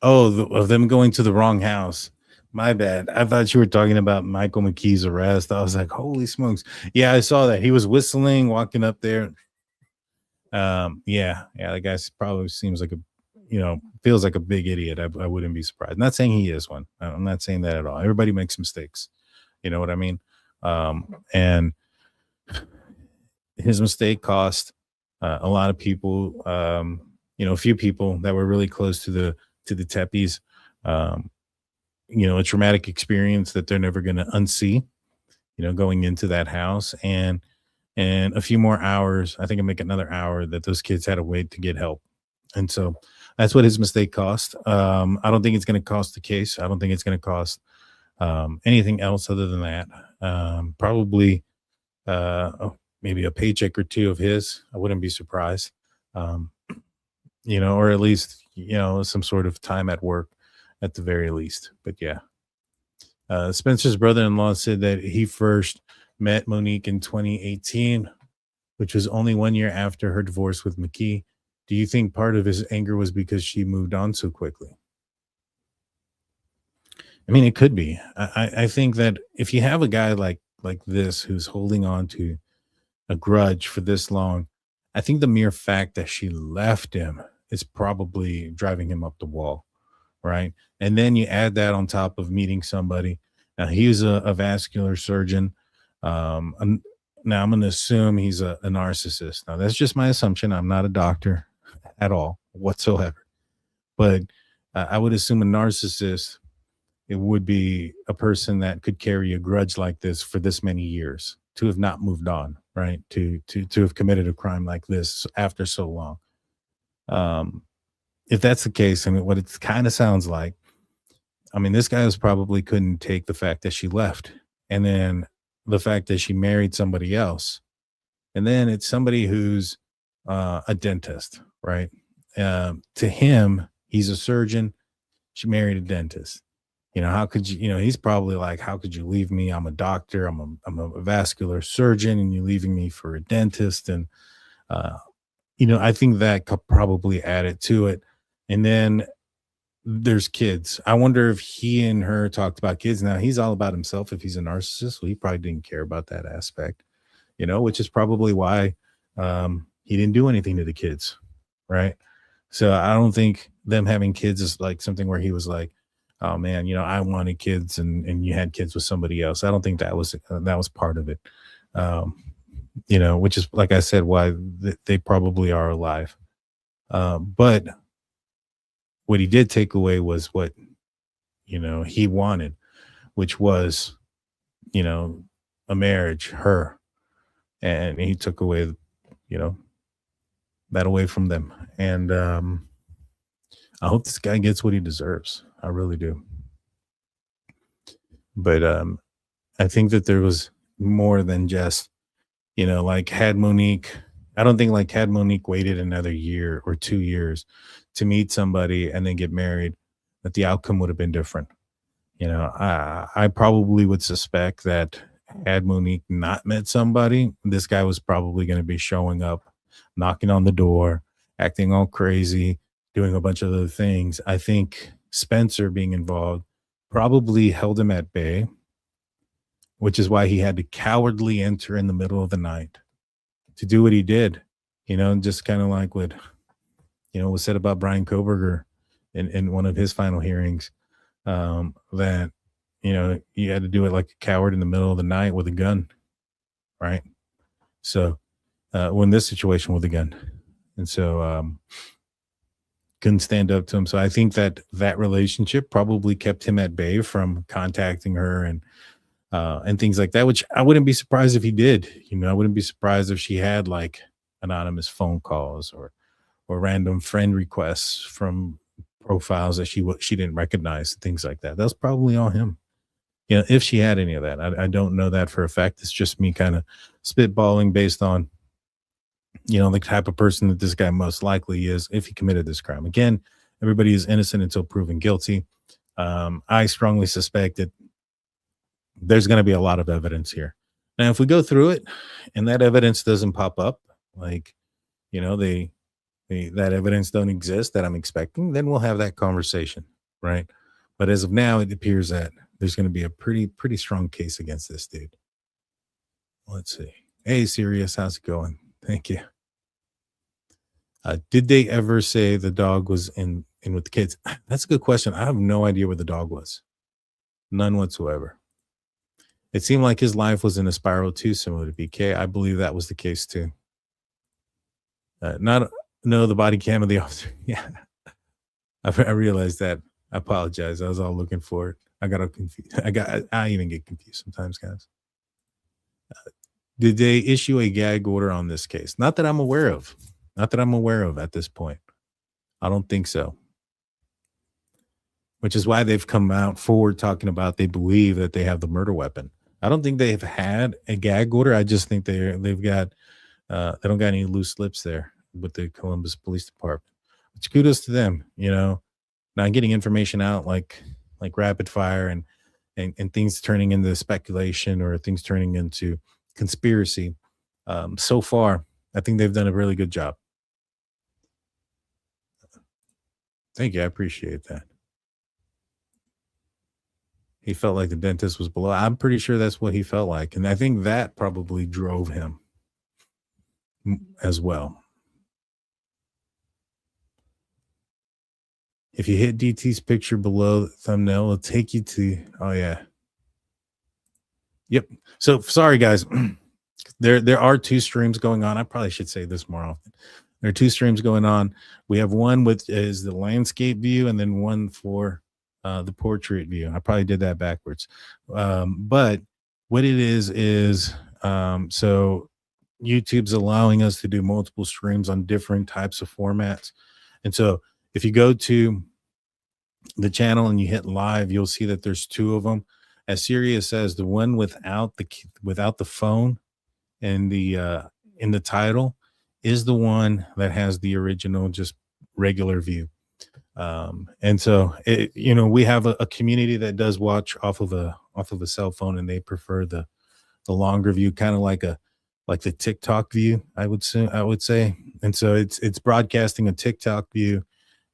S5: Oh, of them going to the wrong house. My bad. I thought you were talking about Michael McKee's arrest. I was like, holy smokes. Yeah, I saw that. He was whistling, walking up there. Yeah, the guy probably seems like feels like a big idiot. I wouldn't be surprised. Not saying he is one. I'm not saying that at all. Everybody makes mistakes. You know what I mean? And his mistake cost a lot of people, a few people that were really close to the Tepes, a traumatic experience that they're never going to unsee, going into that house and a few more hours. I think it'll make another hour that those kids had to wait to get help. And so that's what his mistake cost. I don't think it's going to cost the case. I don't think it's going to cost anything else other than that. Probably maybe a paycheck or two of his. I wouldn't be surprised. Or at least, some sort of time at work at the very least. But yeah. Spencer's brother-in-law said that he first met Monique in 2018, which was only 1 year after her divorce with Mckee. Do you think part of his anger was because she moved on so quickly? I mean, it could be. I think that if you have a guy like this who's holding on to a grudge for this long, I think the mere fact that she left him is probably driving him up the wall, right? And then you add that on top of meeting somebody. Now, he's a vascular surgeon. Now, I'm going to assume he's a narcissist. Now, that's just my assumption. I'm not a doctor at all whatsoever. But I would assume a narcissist, it would be a person that could carry a grudge like this for this many years, to have not moved on, right? To have committed a crime like this after so long. If that's the case, I mean, what it kind of sounds like, I mean, this guy probably couldn't take the fact that she left, and then the fact that she married somebody else, and then it's somebody who's a dentist, right? To him, he's a surgeon. She married a dentist. How could you, he's probably like, how could you leave me? I'm a doctor. I'm a vascular surgeon, and you're leaving me for a dentist. And, I think that could probably add it to it. And then there's kids. I wonder if he and her talked about kids. Now, he's all about himself. If he's a narcissist, well, he probably didn't care about that aspect, which is probably why he didn't do anything to the kids. Right. So I don't think them having kids is like something where he was like, oh man, I wanted kids and you had kids with somebody else. I don't think that was part of it. Which is, like I said, why they probably are alive. But what he did take away was what, he wanted, which was, a marriage, her. And he took away, that away from them. And I hope this guy gets what he deserves. I really do. But I think that there was more than just, like had Monique, I don't think like had Monique waited another year or 2 years to meet somebody and then get married, that the outcome would have been different. I probably would suspect that had Monique not met somebody, this guy was probably going to be showing up, knocking on the door, acting all crazy, doing a bunch of other things. I think Spencer being involved probably held him at bay, which is why he had to cowardly enter in the middle of the night to do what he did, and just kind of like what, was said about Brian Koberger in one of his final hearings, that, you had to do it like a coward in the middle of the night with a gun, right? So, in this situation with a gun. And so, couldn't stand up to him. So I think that relationship probably kept him at bay from contacting her and things like that, which I wouldn't be surprised if he did. I wouldn't be surprised if she had like anonymous phone calls or random friend requests from profiles that she didn't recognize, things like that. That's probably all him. If she had any of that. I don't know that for a fact. It's just me kind of spitballing based on, the type of person that this guy most likely is if he committed this crime. Again, everybody is innocent until proven guilty. I strongly suspect that there's going to be a lot of evidence here. Now, if we go through it and that evidence doesn't pop up, like, that evidence don't exist that I'm expecting, then we'll have that conversation, right? But as of now, it appears that there's going to be a pretty strong case against this dude. Let's see. Hey, Sirius, how's it going? Thank you. Did they ever say the dog was in with the kids? That's a good question. I have no idea where the dog was. None whatsoever. It seemed like his life was in a spiral too, similar to BK. I believe that was the case too. The body cam of the officer. Yeah, I realized that. I apologize. I was all looking for it. I got confused. I even get confused sometimes, guys. Did they issue a gag order on this case? Not that I'm aware of. Not that I'm aware of at this point. I don't think so. Which is why they've come out forward talking about they believe that they have the murder weapon. I don't think they've had a gag order. I just think they've got they don't got any loose lips there with the Columbus Police Department. Which kudos to them, not getting information out like rapid fire and things turning into speculation or things turning into conspiracy. So far, I think they've done a really good job. Thank you. I appreciate that. He felt like the dentist was below. I'm pretty sure that's what he felt like. And I think that probably drove him as well. If you hit DT's picture below the thumbnail, it'll take you to, oh yeah. Yep. So sorry, guys. There are two streams going on. I probably should say this more often. There are two streams going on. We have one with is the landscape view and then one for the portrait view. I probably did that backwards. But what it is so YouTube's allowing us to do multiple streams on different types of formats. And so if you go to the channel and you hit live, you'll see that there's two of them. As Sirius says, the one without the phone and the in the title is the one that has the original just regular view. And so we have a community that does watch off of a cell phone, and they prefer the longer view, kind of like the TikTok view, I would say. And so it's broadcasting a TikTok view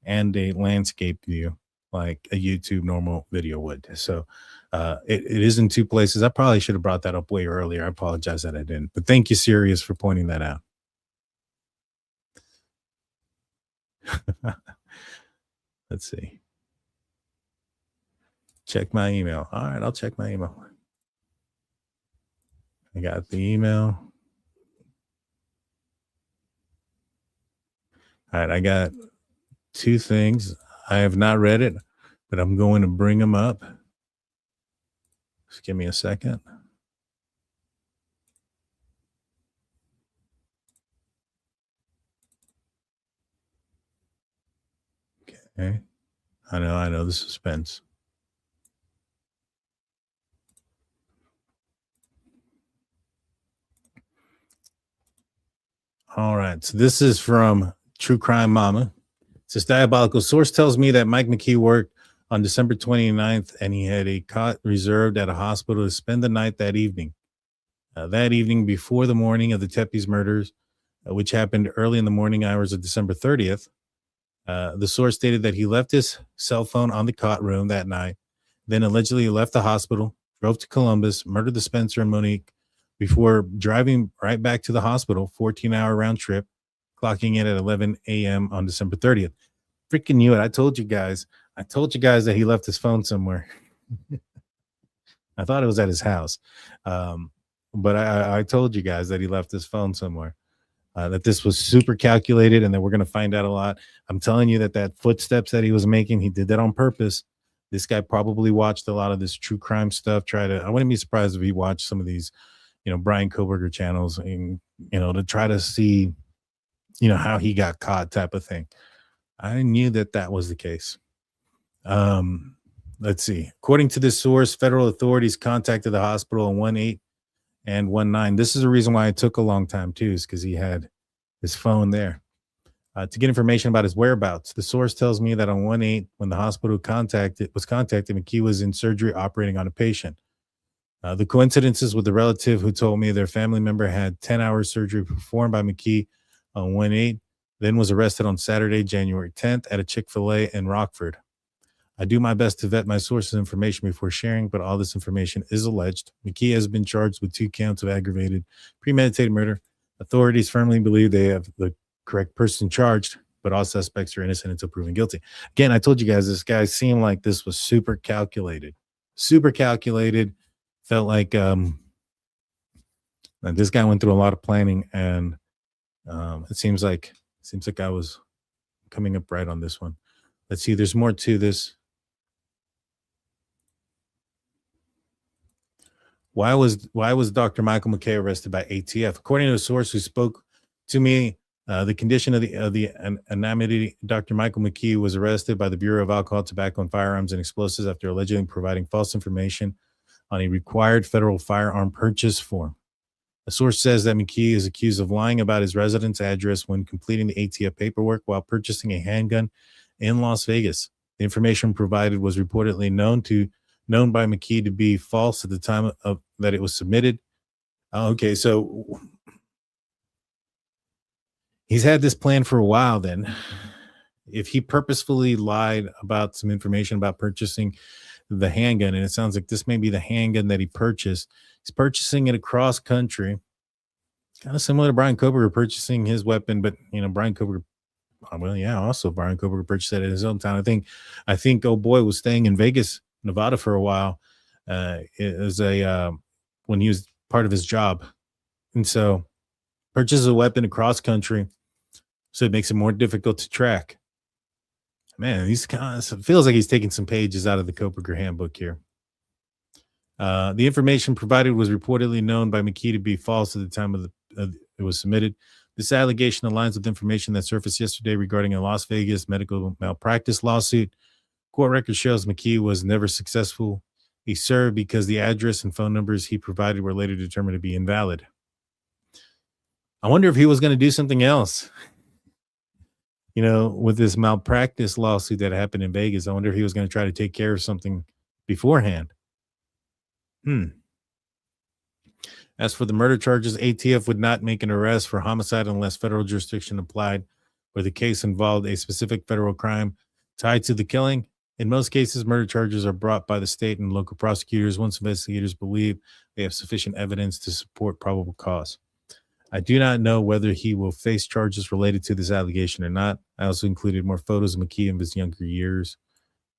S5: and a landscape view like a YouTube normal video would. So it is in two places. I probably should have brought that up way earlier. I apologize that I didn't, but thank you, Sirius, for pointing that out. Let's see. Check my email. All right, I'll check my email. I got the email. All right, I got two things. I have not read it, but I'm going to bring them up. Just give me a second. Okay. I know the suspense. All right. So this is from True Crime Mama. It says diabolical source tells me that Mike Mckee worked on December 29th and he had a cot reserved at a hospital to spend the night that evening. That evening before the morning of the Tepe's murders, which happened early in the morning hours of December 30th. The source stated that he left his cell phone on the cot room that night, then allegedly left the hospital, drove to Columbus, murdered the Spencer and Monique before driving right back to the hospital, 14-hour round trip, clocking in at 11 a.m. on December 30th. Freaking knew it. I told you guys that he left his phone somewhere. I thought it was at his house. But I told you guys that he left his phone somewhere. That this was super calculated and that we're going to find out a lot. I'm telling you that footsteps that he was making, he did that on purpose. This guy probably watched a lot of this true crime stuff. I wouldn't be surprised if he watched some of these, Brian Koberger channels and, to try to see, how he got caught type of thing. I knew that was the case. Let's see. According to this source, federal authorities contacted the hospital on 1-8 and 1-9. This is the reason why it took a long time too, is because he had his phone there to get information about his whereabouts. The source tells me that on 1-8, when the hospital was contacted, Mckee was in surgery operating on a patient. The coincidences with the relative who told me their family member had 10-hour surgery performed by Mckee on 1-8, then was arrested on Saturday, January 10th at a Chick-fil-A in Rockford. I do my best to vet my sources' information before sharing, but all this information is alleged. Mckee has been charged with 2 counts of aggravated premeditated murder. Authorities firmly believe they have the correct person charged, but all suspects are innocent until proven guilty. Again, I told you guys, this guy seemed like this was super calculated. Felt like this guy went through a lot of planning, and it seems like I was coming up right on this one. Let's see, there's more to this. Why was Dr. Michael Mckee arrested by ATF? According to a source who spoke to me, the condition of the anonymity, Dr. Michael Mckee was arrested by the Bureau of Alcohol, Tobacco, and Firearms and Explosives after allegedly providing false information on a required federal firearm purchase form. A source says that Mckee is accused of lying about his residence address when completing the ATF paperwork while purchasing a handgun in Las Vegas. The information provided was reportedly known by Mckee to be false at the time of that it was submitted. Okay, so he's had this plan for a while then. If he purposefully lied about some information about purchasing the handgun, and it sounds like this may be the handgun that he purchased, he's purchasing it across country, kind of similar to Brian Koberger purchasing his weapon, but Brian Koberger, also Brian Koberger purchased it in his own town. I think old boy was staying in Vegas, Nevada for a while. It was when he was part of his job, and so purchases a weapon across country, so it makes it more difficult to track. Man, it feels like he's taking some pages out of the Koberger handbook here. The information provided was reportedly known by Mckee to be false at the time of it was submitted. This allegation aligns with information that surfaced yesterday regarding a Las Vegas medical malpractice lawsuit. Court record shows Mckee was never successful. He served because the address and phone numbers he provided were later determined to be invalid. I wonder if he was going to do something else. With this malpractice lawsuit that happened in Vegas, I wonder if he was going to try to take care of something beforehand. As for the murder charges, ATF would not make an arrest for homicide unless federal jurisdiction applied, where the case involved a specific federal crime tied to the killing. In most cases, murder charges are brought by the state and local prosecutors once investigators believe they have sufficient evidence to support probable cause. I do not know whether he will face charges related to this allegation or not. I also included more photos of Mckee in his younger years.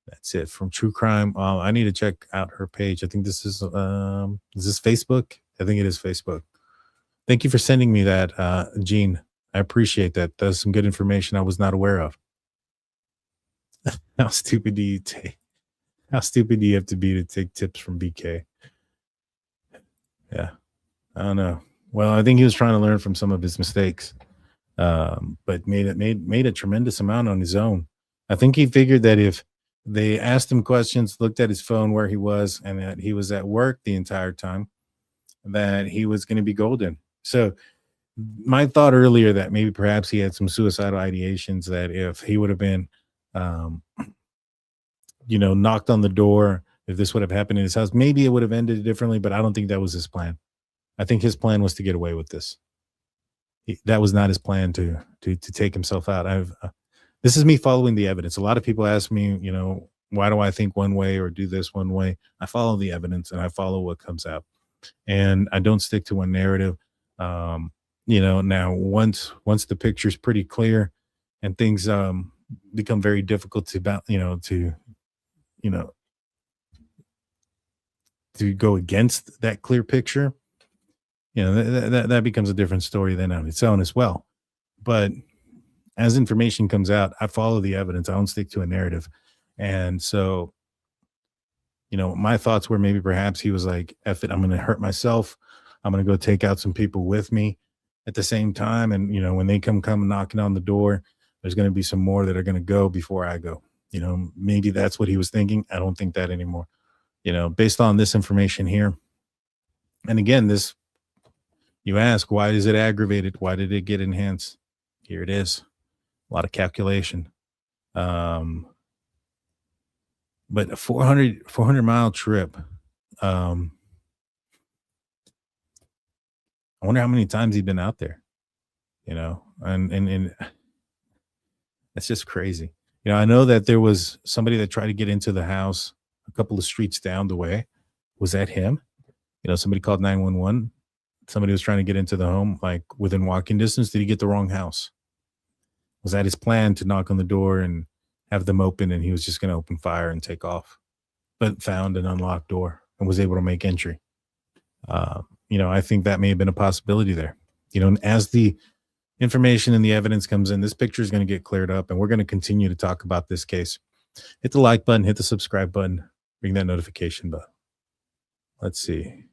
S5: That's it from True Crime. I need to check out her page. I think this is this Facebook? I think it is Facebook. Thank you for sending me that, Gene. I appreciate that. That's some good information I was not aware of. How stupid do you have to be to take tips from BK? Yeah, I don't know. Well, I think he was trying to learn from some of his mistakes, but made a tremendous amount on his own. I think he figured that if they asked him questions, looked at his phone where he was, and that he was at work the entire time, that he was going to be golden. So my thought earlier that maybe perhaps he had some suicidal ideations, that if he would have been, um, knocked on the door, if this would have happened in his house, maybe it would have ended differently, but I don't think that was his plan. I think his plan was to get away with this. That was not his plan to take himself out. This is me following the evidence. A lot of people ask me, why do I think one way or do this one way? I follow the evidence and I follow what comes out, and I don't stick to one narrative. Now once the picture's pretty clear and things become very difficult you know to go against that clear picture, that becomes a different story then on its own as well. But as information comes out, I follow the evidence. I don't stick to a narrative. And so, my thoughts were maybe perhaps he was like, F it, I'm going to hurt myself. I'm going to go take out some people with me at the same time. And, when they come knocking on the door, there's going to be some more that are going to go before I go. Maybe that's what he was thinking. I don't think that anymore. Based on this information here. And again, you ask, why is it aggravated? Why did it get enhanced? Here it is. A lot of calculation. But a 400-mile trip. I wonder how many times he'd been out there, and it's just crazy. I know that there was somebody that tried to get into the house a couple of streets down the way. Was that him? Somebody called 911. Somebody was trying to get into the home, like within walking distance. Did he get the wrong house? Was that his plan to knock on the door and have them open, and he was just going to open fire and take off, but found an unlocked door and was able to make entry? I think that may have been a possibility there. As the information and the evidence comes in, this picture is going to get cleared up, and we're going to continue to talk about this case. Hit the like button, hit the subscribe button, ring that notification bell. Let's see.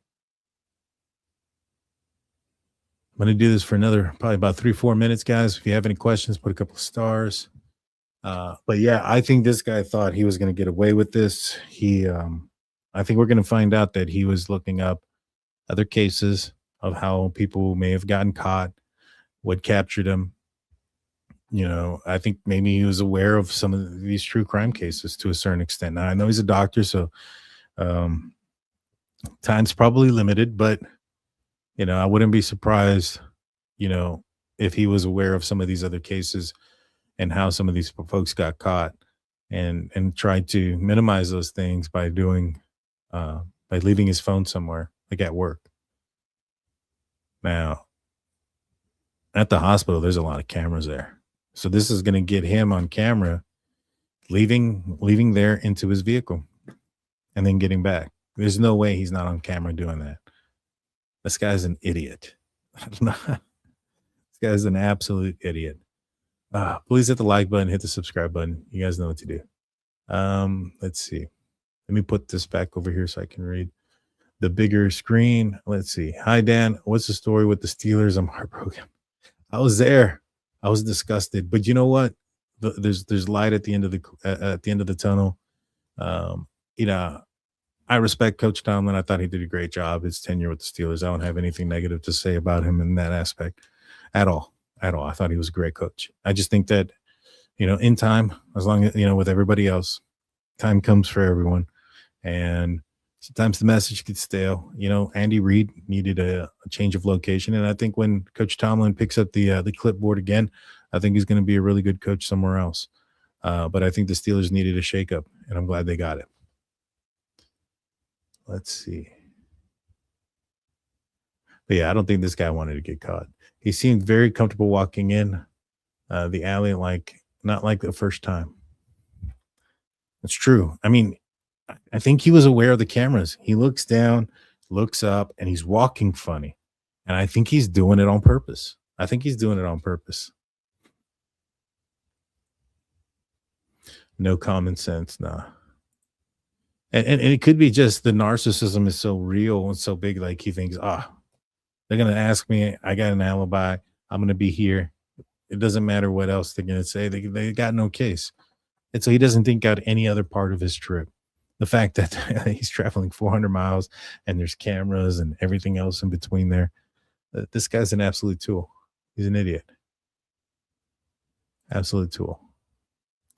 S5: I'm going to do this for another probably about 3-4 minutes, guys. If you have any questions, put a couple of stars. But yeah, I think this guy thought he was going to get away with this. I think we're going to find out that he was looking up other cases of how people may have gotten caught, what captured him. I think maybe he was aware of some of these true crime cases to a certain extent. Now, I know he's a doctor, so time's probably limited, but I wouldn't be surprised, if he was aware of some of these other cases and how some of these folks got caught, and tried to minimize those things by leaving his phone somewhere, like at work. Now, at the hospital, there's a lot of cameras there. So this is going to get him on camera, leaving there into his vehicle and then getting back. There's no way he's not on camera doing that. This guy's an idiot. This guy's an absolute idiot. Please hit the like button, hit the subscribe button. You guys know what to do. Let's see. Let me put this back over here so I can read the bigger screen. Let's see. Hi, Dan. What's the story with the Steelers? I'm heartbroken. I was there. I was disgusted. But you know what? There's light at the end of the tunnel. I respect Coach Tomlin. I thought he did a great job his tenure with the Steelers. I don't have anything negative to say about him in that aspect at all. I thought he was a great coach. I just think that, in time, as long as, with everybody else, time comes for everyone. And sometimes the message gets stale. Andy Reid needed a change of location. And I think when Coach Tomlin picks up the clipboard again, I think he's going to be a really good coach somewhere else. But I think the Steelers needed a shakeup, and I'm glad they got it. Let's see. But yeah, I don't think this guy wanted to get caught. He seemed very comfortable walking in the alley, not like the first time. It's true. I mean, I think he was aware of the cameras. He looks down, looks up, and he's walking funny. And I think he's doing it on purpose. No common sense, nah. And it could be just the narcissism is so real and so big, like he thinks, they're going to ask me, I got an alibi, I'm going to be here. It doesn't matter what else they're going to say. They got no case. And so he doesn't think out any other part of his trip. The fact that he's traveling 400 miles and there's cameras and everything else in between there. This guy's an absolute tool. He's an idiot. Absolute tool.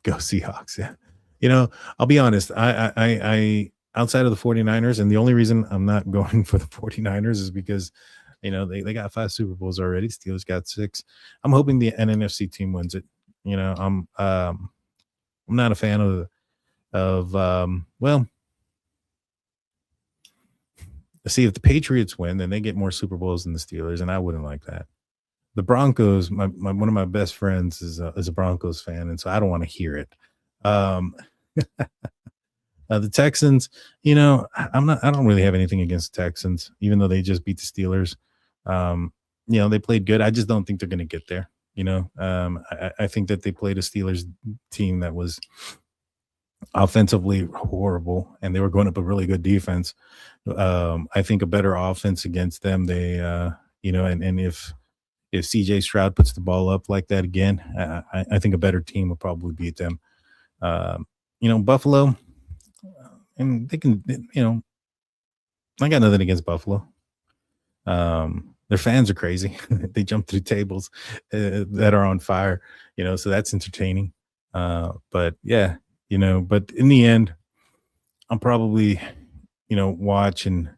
S5: Go Seahawks. Yeah. You know, I'll be honest. I outside of the 49ers, and the only reason I'm not going for the 49ers is because, you know, they got 5 Super Bowls already. Steelers got 6. I'm hoping the NFC team wins it. You know, I'm not a fan of well, see, if the Patriots win, then they get more Super Bowls than the Steelers, and I wouldn't like that. The Broncos, my one of my best friends is a Broncos fan, and so I don't want to hear it. Um, the Texans, you know, I don't really have anything against the Texans, even though they just beat the Steelers. You know, they played good. I just don't think they're going to get there. You know, I think that they played a Steelers team that was offensively horrible, and they were going up a really good defense. I think a better offense against them. They, you know, and if CJ Stroud puts the ball up like that again, I think a better team will probably beat them. You know, Buffalo, and they can, you know, I got nothing against Buffalo. Their fans are crazy. They jump through tables that are on fire, you know, so that's entertaining. But yeah, you know, but in the end, I'm probably, you know, watch, and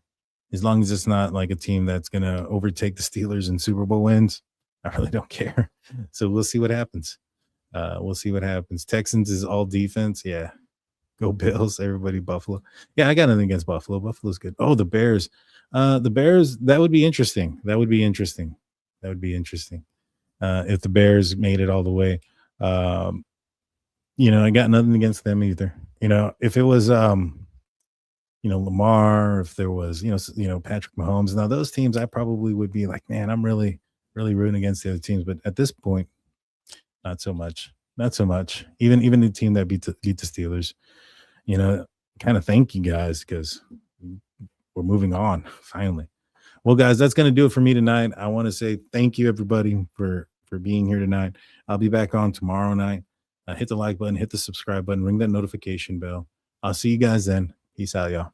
S5: as long as it's not like a team that's going to overtake the Steelers in Super Bowl wins, I really don't care. So we'll see what happens. We'll see what happens. Texans is all defense. Yeah. Go Bills. Everybody Buffalo. Yeah, I got nothing against Buffalo. Buffalo's good. Oh, the Bears. The Bears, that would be interesting. That would be interesting. If the Bears made it all the way. You know, I got nothing against them either. You know, if it was you know, Lamar, if there was, you know, Patrick Mahomes, now those teams, I probably would be like, man, I'm really, really rooting against the other teams. But at this point, not so much. Not so much. Even the team that beat the Steelers, you know, kind of thank you guys, because we're moving on finally. Well, guys, that's going to do it for me tonight. I want to say thank you, everybody, for being here tonight. I'll be back on tomorrow night. Hit the like button, hit the subscribe button, ring that notification bell. I'll see you guys then. Peace out, y'all.